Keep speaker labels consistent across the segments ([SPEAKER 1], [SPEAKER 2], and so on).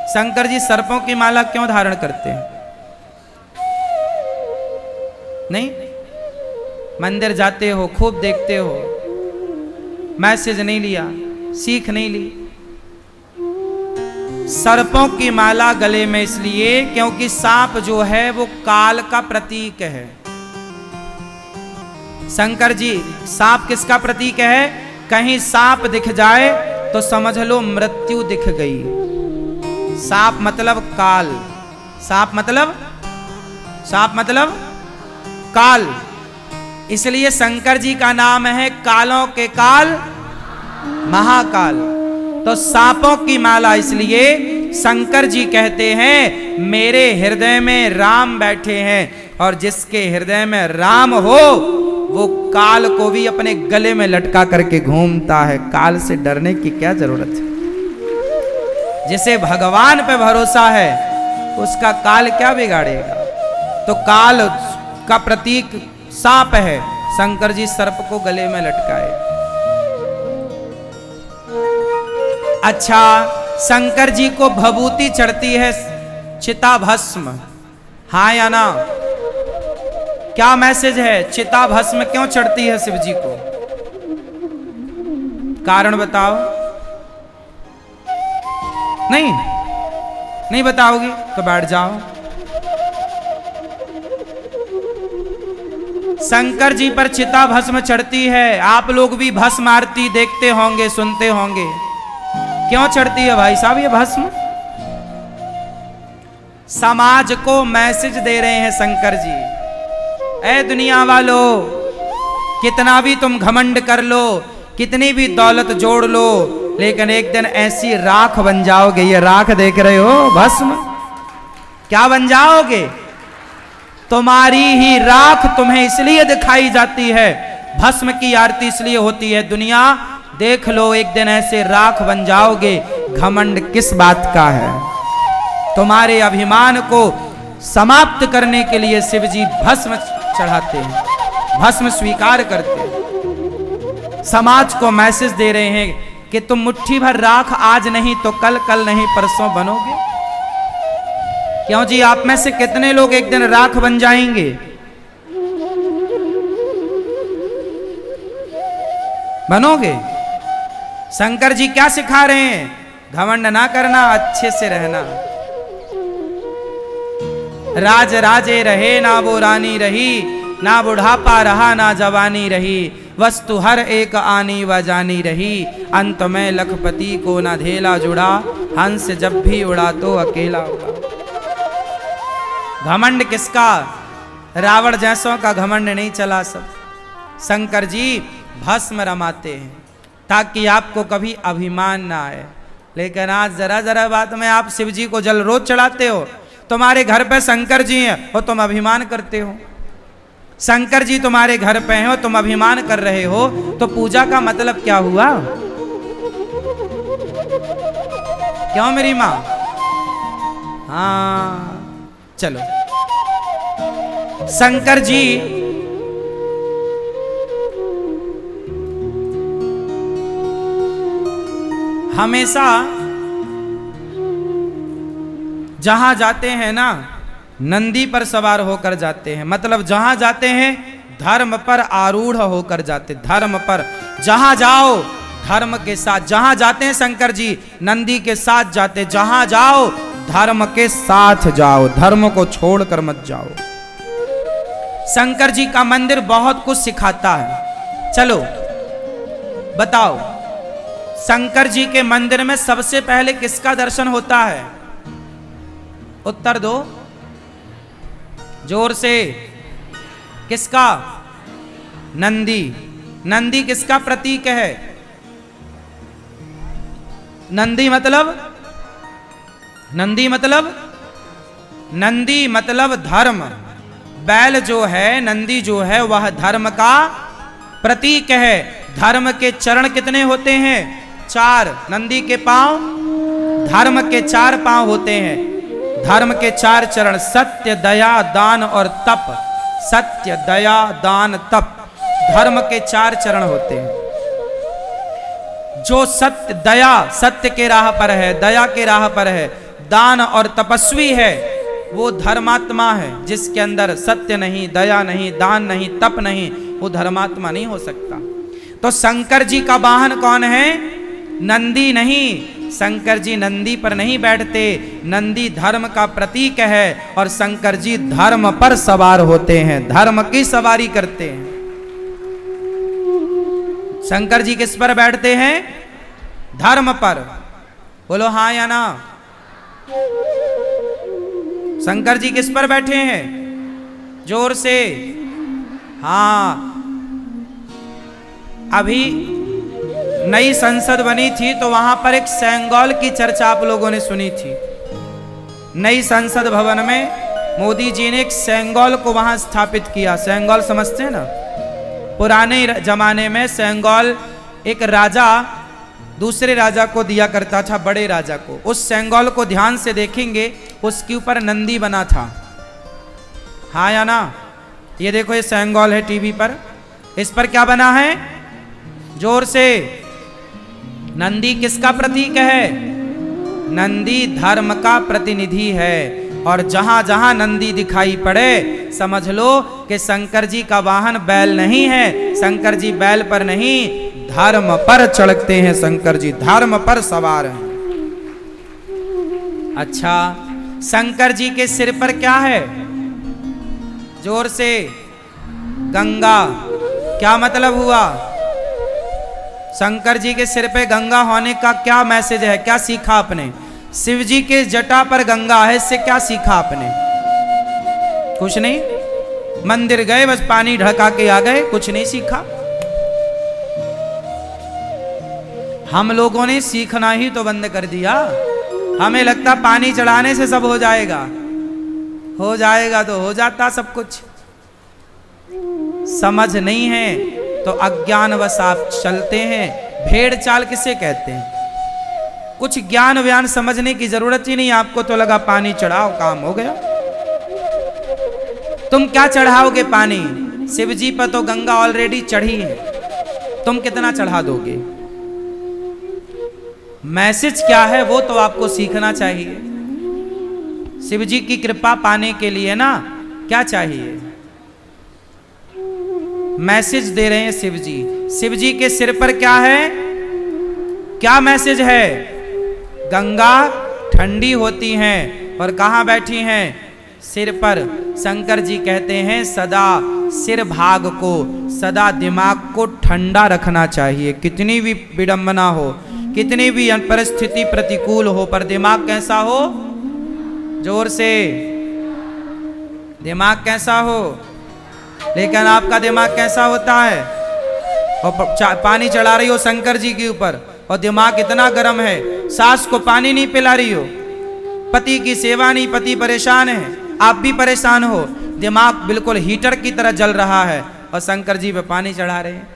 [SPEAKER 1] शंकर जी सर्पों की माला क्यों धारण करते हैं? नहीं, मंदिर जाते हो, खूब देखते हो, मैसेज नहीं लिया, सीख नहीं ली। सर्पों की माला गले में इसलिए क्योंकि सांप जो है वो काल का प्रतीक है। शंकर जी, सांप किसका प्रतीक है? कहीं सांप दिख जाए तो समझ लो मृत्यु दिख गई। सांप मतलब काल, सांप मतलब काल। इसलिए शंकर जी का नाम है कालों के काल महाकाल। तो सांपों की माला इसलिए शंकर जी कहते हैं मेरे हृदय में राम बैठे हैं, और जिसके हृदय में राम हो वो काल को भी अपने गले में लटका करके घूमता है। काल से डरने की क्या जरूरत है? जिसे भगवान पे भरोसा है उसका काल क्या बिगाड़ेगा? तो काल का प्रतीक सांप है, शंकर जी सर्प को गले में लटकाए। अच्छा, शंकर जी को भभूति चढ़ती है चिता भस्म, हाँ या ना? क्या मैसेज है? चिता भस्म क्यों चढ़ती है शिव जी को? कारण बताओ। नहीं बताओगी तो बैठ जाओ। शंकर जी पर चिता भस्म चढ़ती है। आप लोग भी भस्म आरती देखते होंगे, सुनते होंगे। क्यों चढ़ती है भाई साहब ये भस्म? समाज को मैसेज दे रहे हैं शंकर जी, ऐ दुनिया वालों, कितना भी तुम घमंड कर लो, कितनी भी दौलत जोड़ लो, लेकिन एक दिन ऐसी राख बन जाओगे। ये राख देख रहे हो, भस्म, क्या बन जाओगे? तुम्हारी ही राख तुम्हें इसलिए दिखाई जाती है, भस्म की आरती इसलिए होती है। दुनिया देख लो, एक दिन ऐसे राख बन जाओगे। घमंड किस बात का है? तुम्हारे अभिमान को समाप्त करने के लिए शिव जी भस्म चढ़ाते हैं, भस्म स्वीकार करते हैं। समाज को मैसेज दे रहे हैं कि तुम मुट्ठी भर राख आज नहीं तो कल, कल नहीं परसों बनोगे। क्यों जी, आप में से कितने लोग एक दिन राख बन जाएंगे? बनोगे? शंकर जी क्या सिखा रहे हैं? घमंड ना करना, अच्छे से रहना। राज राजे रहे ना वो रानी रही, ना बुढ़ापा रहा ना जवानी रही, वस्तु हर एक आनी व जानी रही, अंत में लखपति को ना धेला जुड़ा, हंस जब भी उड़ा तो अकेला उड़ा। घमंड किसका? रावण जैसों का घमंड नहीं चला सब। शंकर जी भस्म रमाते हैं ताकि आपको कभी अभिमान ना आए। लेकिन आज जरा जरा बात में आप शिव जी को जल रोज चढ़ाते हो। तुम्हारे घर पे शंकर जी हैं और तुम अभिमान करते हो। शंकर जी तुम्हारे घर पे हैं और तुम अभिमान कर रहे हो, तो पूजा का मतलब क्या हुआ? क्यों मेरी माँ? हाँ चलो, शंकर जी हमेशा जहां जाते हैं ना, नंदी पर सवार होकर जाते हैं। मतलब जहां जाते हैं धर्म पर आरूढ़ होकर जाते। धर्म पर जहां जाओ धर्म के साथ, जहां जाते हैं शंकर जी नंदी के साथ जाते। जहां जाओ धर्म के साथ जाओ, धर्म को छोड़कर मत जाओ। शंकर जी का मंदिर बहुत कुछ सिखाता है। चलो बताओ, शंकर जी के मंदिर में सबसे पहले किसका दर्शन होता है? उत्तर दो जोर से। किसका? नंदी। नंदी किसका प्रतीक है? नंदी मतलब धर्म। बैल जो है, नंदी जो है, वह धर्म का प्रतीक है। धर्म के चरण कितने होते हैं? 4। नंदी के पांव, धर्म के 4 पांव होते हैं। धर्म के 4 चरण, सत्य, दया, दान और तप। सत्य, दया, दान, तप, धर्म के 4 चरण होते हैं। जो सत्य, दया, सत्य के राह पर है, दया के राह पर है, दान और तपस्वी है वो धर्मात्मा है। जिसके अंदर सत्य नहीं, दया नहीं, दान नहीं, तप नहीं, वो धर्मात्मा नहीं हो सकता। तो शंकर जी का वाहन कौन है? नंदी नहीं। शंकर जी नंदी पर नहीं बैठते, नंदी धर्म का प्रतीक है और शंकर जी धर्म पर सवार होते हैं, धर्म की सवारी करते हैं। शंकर जी किस पर बैठते हैं? धर्म पर। बोलो हाँ या ना। शंकर जी किस पर बैठे हैं? जोर से हाँ। अभी नई संसद बनी थी तो वहां पर एक सेंगोल की चर्चा आप लोगों ने सुनी थी। नई संसद भवन में मोदी जी ने एक सेंगोल को वहां स्थापित किया। सेंगोल समझते हैं ना? पुराने जमाने में सेंगोल एक राजा दूसरे राजा को दिया करता था, बड़े राजा को। उस सेंगोल को ध्यान से देखेंगे, उसके ऊपर नंदी बना था। हाँ या ना? ये देखो, ये सेंगोल है टीवी पर। इस पर क्या बना है? जोर से। नंदी किसका प्रतीक है? नंदी धर्म का प्रतिनिधि है। और जहां जहां नंदी दिखाई पड़े समझ लो कि शंकर जी का वाहन बैल नहीं है। शंकर जी बैल पर नहीं, धर्म पर चढ़ते हैं। शंकर जी धर्म पर सवार हैं। अच्छा, शंकर जी के सिर पर क्या है? जोर से। गंगा। क्या मतलब हुआ? शंकर जी के सिर पे गंगा होने का क्या मैसेज है? क्या सीखा आपने? शिव जी के जटा पर गंगा है, इससे क्या सीखा आपने? कुछ नहीं। मंदिर गए, बस पानी ढका के आ गए, कुछ नहीं सीखा। हम लोगों ने सीखना ही तो बंद कर दिया। हमें लगता पानी चढ़ाने से सब हो जाएगा। हो जाएगा तो हो जाता सब कुछ। समझ नहीं है तो अज्ञानवश आप चलते हैं। भेड़ चाल किसे कहते हैं? कुछ ज्ञान व्यान समझने की जरूरत ही नहीं आपको, तो लगा पानी चढ़ाओ, काम हो गया। तुम क्या चढ़ाओगे पानी? शिव जी पर तो गंगा ऑलरेडी चढ़ी है, तुम कितना चढ़ा दोगे? मैसेज क्या है वो तो आपको सीखना चाहिए। शिव जी की कृपा पाने के लिए ना क्या चाहिए? मैसेज दे रहे हैं शिव जी। शिव जी के सिर पर क्या है? क्या मैसेज है? गंगा ठंडी होती हैं और कहाँ बैठी हैं? सिर पर। शंकर जी कहते हैं सदा सिर भाग को, सदा दिमाग को ठंडा रखना चाहिए। कितनी भी विडंबना हो, कितनी भी परिस्थिति प्रतिकूल हो, पर दिमाग कैसा हो? जोर से। दिमाग कैसा हो? लेकिन आपका दिमाग कैसा होता है? और पानी चढ़ा रही हो शंकर जी के ऊपर और दिमाग इतना गर्म है, सास को पानी नहीं पिला रही हो, पति की सेवा नहीं, पति परेशान है, आप भी परेशान हो, दिमाग बिल्कुल हीटर की तरह जल रहा है और शंकर जी पे पानी चढ़ा रहे हैं।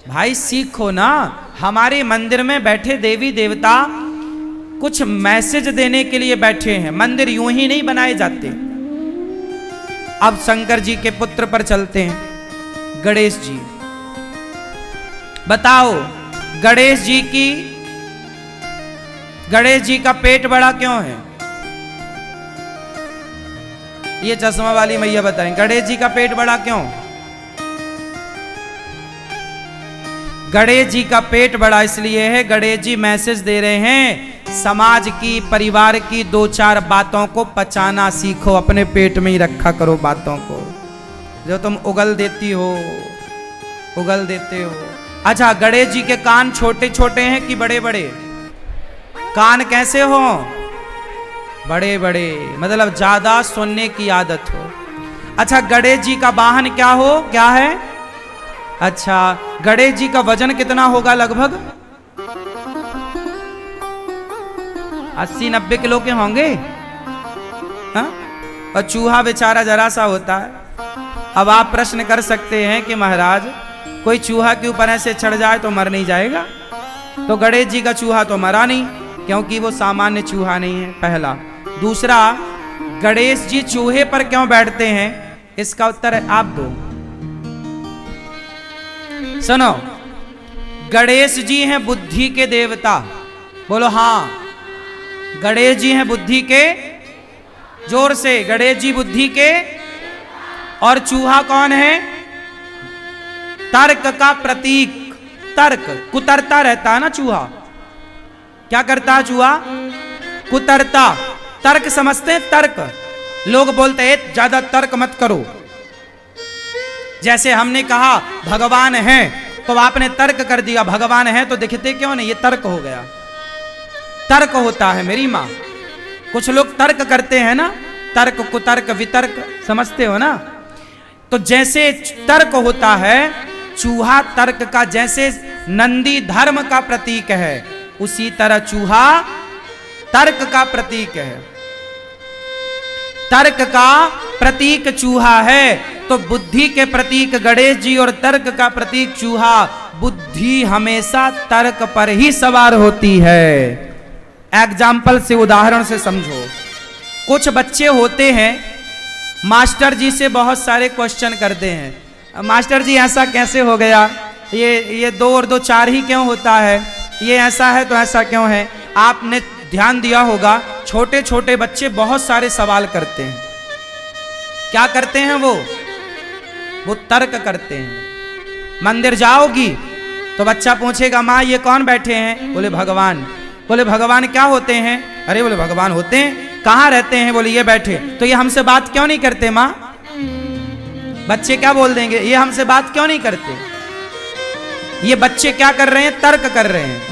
[SPEAKER 1] भाई सीखो ना। हमारे मंदिर में बैठे देवी देवता कुछ मैसेज देने के लिए बैठे हैं। मंदिर यूं ही नहीं बनाए जाते। अब शंकर जी के पुत्र पर चलते हैं, गणेश जी। बताओ, गणेश जी का पेट बड़ा क्यों है? ये चश्मा वाली मैया बताएं, गणेश जी का पेट बड़ा क्यों? गणेश जी का पेट बड़ा इसलिए है, गणेश जी मैसेज दे रहे हैं समाज की, परिवार की 2-4 बातों को पचाना सीखो। अपने पेट में ही रखा करो बातों को जो तुम उगल देते हो। अच्छा, गणेश जी के कान छोटे छोटे हैं कि बड़े बड़े? कान कैसे हो? बड़े बड़े, मतलब ज्यादा सुनने की आदत हो। अच्छा, गणेश जी का वाहन क्या है? अच्छा, गणेश जी का वजन कितना होगा? लगभग 80-90 किलो के होंगे। हाँ? और चूहा बेचारा जरा सा होता है। अब आप प्रश्न कर सकते हैं कि महाराज कोई चूहा के ऊपर ऐसे चढ़ जाए तो मर नहीं जाएगा? तो गणेश जी का चूहा तो मरा नहीं, क्योंकि वो सामान्य चूहा नहीं है, पहला। दूसरा, गणेश जी चूहे पर क्यों बैठते हैं? इसका उत्तर आप दो। सुनो, गणेश जी हैं बुद्धि के देवता। बोलो हाँ। गणेश जी हैं बुद्धि के, जोर से, गणेश जी बुद्धि के। और चूहा कौन है? तर्क का प्रतीक। तर्क, कुतरता रहता है ना चूहा। क्या करता है चूहा? कुतरता। तर्क समझते हैं? तर्क। लोग बोलते हैं ज्यादा तर्क मत करो। जैसे हमने कहा भगवान है, तो आपने तर्क कर दिया, भगवान है तो दिखते क्यों नहीं? ये तर्क हो गया। तर्क होता है मेरी मां। कुछ लोग तर्क करते हैं ना, तर्क, कुतर्क, वितर्क, समझते हो ना? तो जैसे तर्क होता है, चूहा तर्क का, जैसे नंदी धर्म का प्रतीक है, उसी तरह चूहा तर्क का प्रतीक है। तर्क का प्रतीक चूहा है, तो बुद्धि के प्रतीक गणेश जी और तर्क का प्रतीक चूहा। बुद्धि हमेशा तर्क पर ही सवार होती है। एग्जाम्पल से, उदाहरण से समझो। कुछ बच्चे होते हैं, मास्टर जी से बहुत सारे क्वेश्चन करते हैं। मास्टर जी ऐसा कैसे हो गया? ये 2 और 2 4 ही क्यों होता है? ये ऐसा है तो ऐसा क्यों है? आपने ध्यान दिया होगा, छोटे छोटे बच्चे बहुत सारे सवाल करते हैं। क्या करते हैं वो तर्क करते हैं। मंदिर जाओगी तो बच्चा पूछेगा, माँ ये कौन बैठे हैं? बोले भगवान। बोले भगवान क्या होते हैं? अरे बोले भगवान होते हैं। कहाँ रहते हैं? बोले ये बैठे। तो ये हमसे बात क्यों नहीं करते माँ? बच्चे क्या बोल देंगे? ये हमसे बात क्यों नहीं करते? ये बच्चे क्या कर रहे हैं? तर्क कर रहे हैं।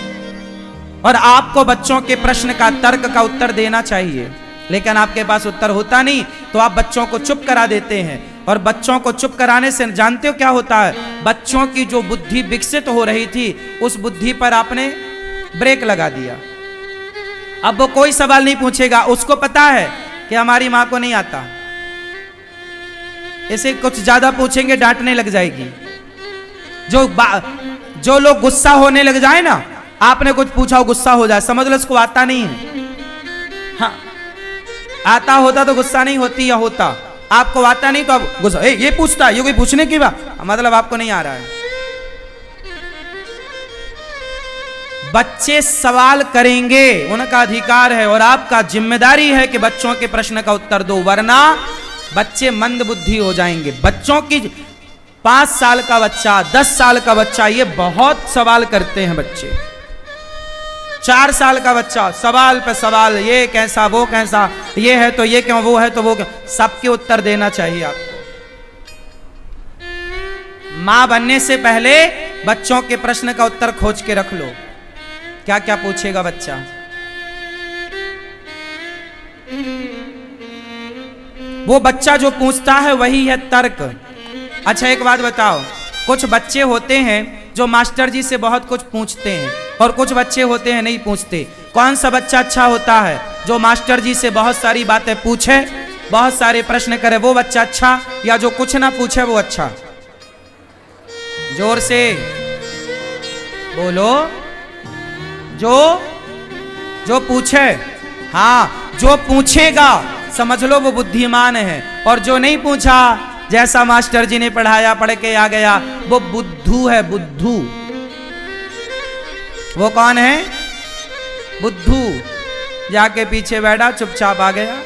[SPEAKER 1] और आपको बच्चों के प्रश्न का, तर्क का उत्तर देना चाहिए, लेकिन आपके पास उत्तर होता नहीं, तो आप बच्चों को चुप करा देते हैं। और बच्चों को चुप कराने से जानते हो क्या होता है? बच्चों की जो बुद्धि विकसित हो रही थी, उस बुद्धि पर आपने ब्रेक लगा दिया। अब वो कोई सवाल नहीं पूछेगा, उसको पता है कि हमारी मां को नहीं आता। इसे कुछ ज्यादा पूछेंगे डांटने लग जाएगी। जो लोग गुस्सा होने लग जाए ना, आपने कुछ पूछा हो गुस्सा हो जाए, समझ लो इसको आता नहीं है। हाँ, आता होता तो गुस्सा नहीं होती या होता। आपको आता नहीं तो आप गुस्सा, ये पूछता है, ये कोई पूछने की बात, मतलब आपको नहीं आ रहा है। बच्चे सवाल करेंगे, उनका अधिकार है, और आपका जिम्मेदारी है कि बच्चों के प्रश्न का उत्तर दो, वरना बच्चे मंद बुद्धि हो जाएंगे। बच्चों की 5 साल का बच्चा, 10 साल का बच्चा, ये बहुत सवाल करते हैं बच्चे। 4 साल का बच्चा सवाल पे सवाल, ये कैसा, वो कैसा, ये है तो ये क्यों, वो है तो वो क्यों, सबके उत्तर देना चाहिए आपको। मां बनने से पहले बच्चों के प्रश्न का उत्तर खोज के रख लो, क्या क्या पूछेगा बच्चा। वो बच्चा जो पूछता है वही है तर्क। अच्छा एक बात बताओ, कुछ बच्चे होते हैं जो मास्टर जी से बहुत कुछ पूछते हैं, और कुछ बच्चे होते हैं नहीं पूछते। कौन सा बच्चा अच्छा होता है? जो मास्टर जी से बहुत सारी बातें पूछे, बहुत सारे प्रश्न करे, वो बच्चा अच्छा, या जो कुछ ना पूछे वो अच्छा? जोर से बोलो। जो पूछे, हाँ, जो पूछेगा समझ लो वो बुद्धिमान है, और जो नहीं पूछा, जैसा मास्टर जी ने पढ़ाया, पढ़ के आ गया, वो बुद्धू है, बुद्धू। वो कौन है? बुद्धू। जाके पीछे बैठा, चुपचाप आ गया,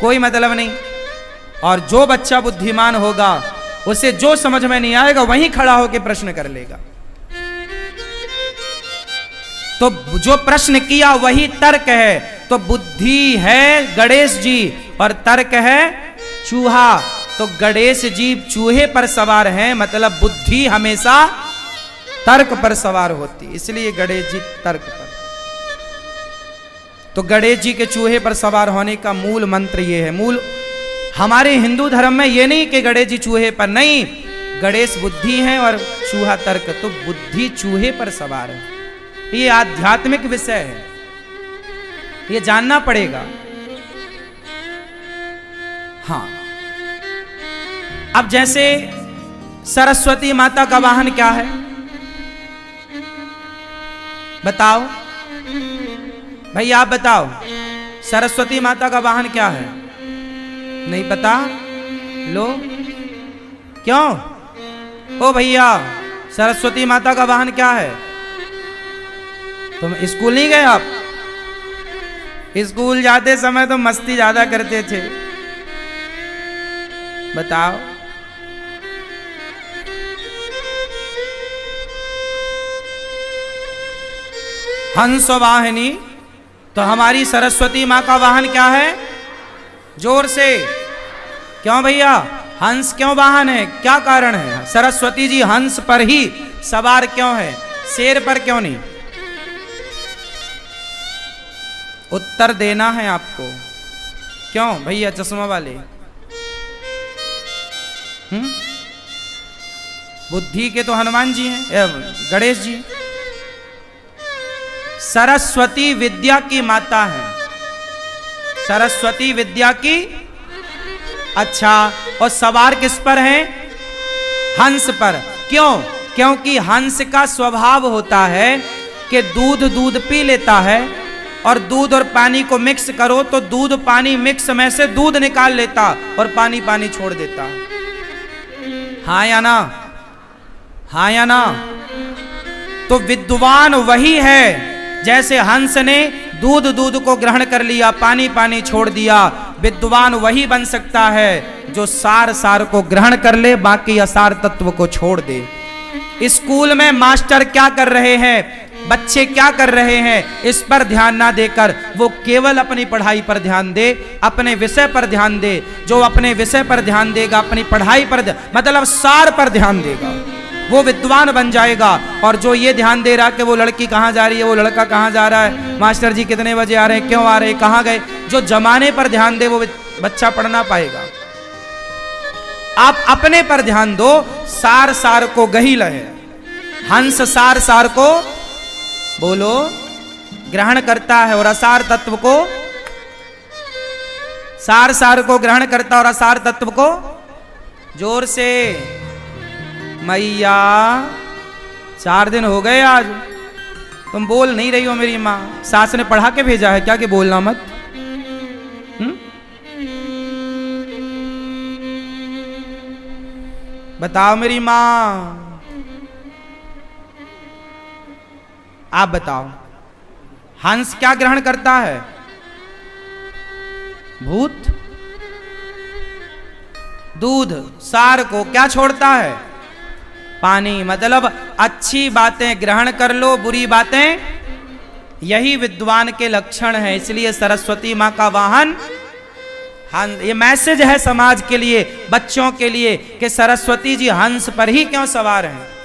[SPEAKER 1] कोई मतलब नहीं। और जो बच्चा बुद्धिमान होगा, उसे जो समझ में नहीं आएगा वहीं खड़ा होकर प्रश्न कर लेगा। तो जो प्रश्न किया वही तर्क है। तो बुद्धि है गणेश जी और तर्क है चूहा। तो गणेश जी चूहे पर सवार हैं, मतलब बुद्धि हमेशा तर्क पर सवार होती, इसलिए गणेश जी तर्क पर। तो गणेश जी के चूहे पर सवार होने का मूल मंत्र ये है। मूल हमारे हिंदू धर्म में ये नहीं कि गणेश जी चूहे पर, नहीं, गणेश बुद्धि है और चूहा तर्क। तो बुद्धि चूहे पर सवार है। ये आध्यात्मिक विषय है, ये जानना पड़ेगा। हाँ, अब जैसे सरस्वती माता का वाहन क्या है बताओ भाई, आप बताओ, सरस्वती माता का वाहन क्या है? नहीं पता? लो, क्यों? ओ भैया, सरस्वती माता का वाहन क्या है? तुम स्कूल नहीं गए? आप स्कूल जाते समय तो मस्ती ज्यादा करते थे। बताओ, हंस वाहिनी, तो हमारी सरस्वती माँ का वाहन क्या है? जोर से क्यों भैया, हंस क्यों वाहन है? क्या कारण है? सरस्वती जी हंस पर ही सवार क्यों है, शेर पर क्यों नहीं? उत्तर देना है आपको। क्यों भैया चश्मा वाले? बुद्धि के तो हनुमान जी हैं, गणेश जी। सरस्वती विद्या की माता है, सरस्वती विद्या की। अच्छा, और सवार किस पर है? हंस पर। क्यों? क्योंकि हंस का स्वभाव होता है कि दूध पी लेता है, और दूध और पानी को मिक्स करो तो दूध पानी मिक्स में से दूध निकाल लेता और पानी पानी छोड़ देता। हाँ या ना? हाँ या ना? तो विद्वान वही है, जैसे हंस ने दूध को ग्रहण कर लिया, पानी पानी छोड़ दिया, विद्वान वही बन सकता है जो सार को ग्रहण कर ले, बाकी असार तत्व को छोड़ दे। स्कूल में मास्टर क्या कर रहे हैं, बच्चे क्या कर रहे हैं, इस पर ध्यान ना देकर वो केवल अपनी पढ़ाई पर ध्यान दे, अपने विषय पर ध्यान दे। जो अपने विषय पर ध्यान देगा, अपनी पढ़ाई पर मतलब सार पर ध्यान देगा, वो विद्वान बन जाएगा। और जो ये ध्यान दे रहा कि वो लड़की कहाँ जा रही है, वो लड़का कहाँ जा रहा है, मास्टर जी कितने बजे आ रहे हैं, क्यों आ रहे हैं, कहाँ गए, जो जमाने पर ध्यान दे वो बच्चा पढ़ ना पाएगा। आप अपने पर ध्यान दो, सार को गही लहे। हंस सार को बोलो ग्रहण करता है, और असार तत्व को, सार को ग्रहण करता और असार तत्व को। जोर से मैया, 4 दिन हो गए आज तुम बोल नहीं रही हो मेरी माँ। सास ने पढ़ा के भेजा है क्या कि बोलना मत? बताओ मेरी माँ, आप बताओ, हंस क्या ग्रहण करता है? भूत। दूध। सार को क्या छोड़ता है? पानी। मतलब अच्छी बातें ग्रहण कर लो, बुरी बातें, यही विद्वान के लक्षण है। इसलिए सरस्वती माँ का वाहन हंस। ये मैसेज है समाज के लिए, बच्चों के लिए, कि सरस्वती जी हंस पर ही क्यों सवार हैं।